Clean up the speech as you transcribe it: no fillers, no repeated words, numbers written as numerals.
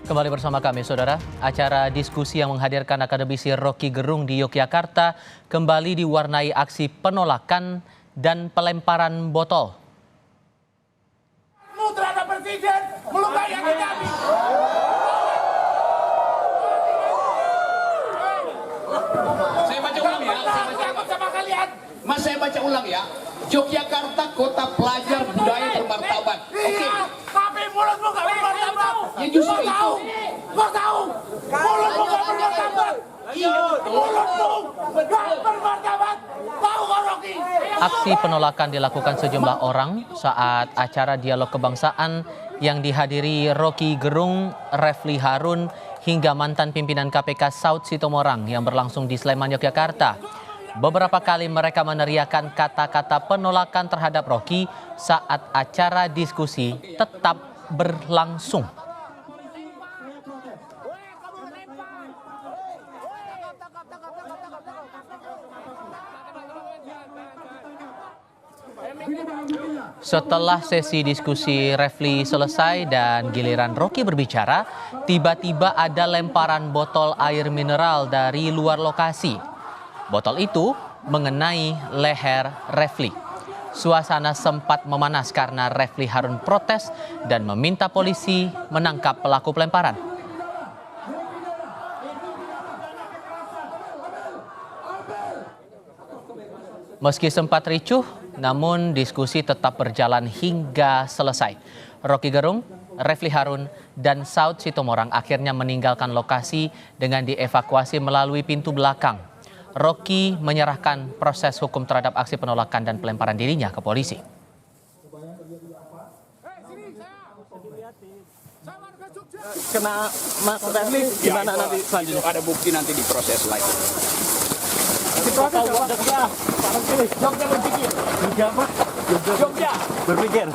Kembali bersama kami, Saudara. Acara diskusi yang menghadirkan akademisi Rocky Gerung di Yogyakarta kembali diwarnai aksi penolakan dan pelemparan botol. Terhadap presiden melukai hati kami. Saya baca ulang ya. Mas, saya baca ulang ya. Yogyakarta kota pelajar budaya bermartabat. Iya, tapi mulutmu gak bermartabat. Ya justru itu. Kau tahu. Mulutmu gak bermartabat. Mulutmu gak bermartabat. Tahu kau, Rocky? Aksi penolakan dilakukan sejumlah orang saat acara dialog kebangsaan yang dihadiri Rocky Gerung, Refli Harun, hingga mantan pimpinan KPK Saud Sitomorang yang berlangsung di Sleman, Yogyakarta. Beberapa kali mereka meneriakkan kata-kata penolakan terhadap Rocky saat acara diskusi tetap berlangsung. Setelah sesi diskusi Refli selesai dan giliran Rocky berbicara, tiba-tiba ada lemparan botol air mineral dari luar lokasi. Botol itu mengenai leher Refli. Suasana sempat memanas karena Refli Harun protes dan meminta polisi menangkap pelaku pelemparan. Meski sempat ricuh, namun diskusi tetap berjalan hingga selesai. Rocky Gerung, Refli Harun, dan Saud Sitomorang akhirnya meninggalkan lokasi dengan dievakuasi melalui pintu belakang. Rocky menyerahkan proses hukum terhadap aksi penolakan dan pelemparan dirinya ke polisi. Kena Mas Refli gimana nanti selanjutnya? Ada bukti nanti di proses lain. Jogja berpikir.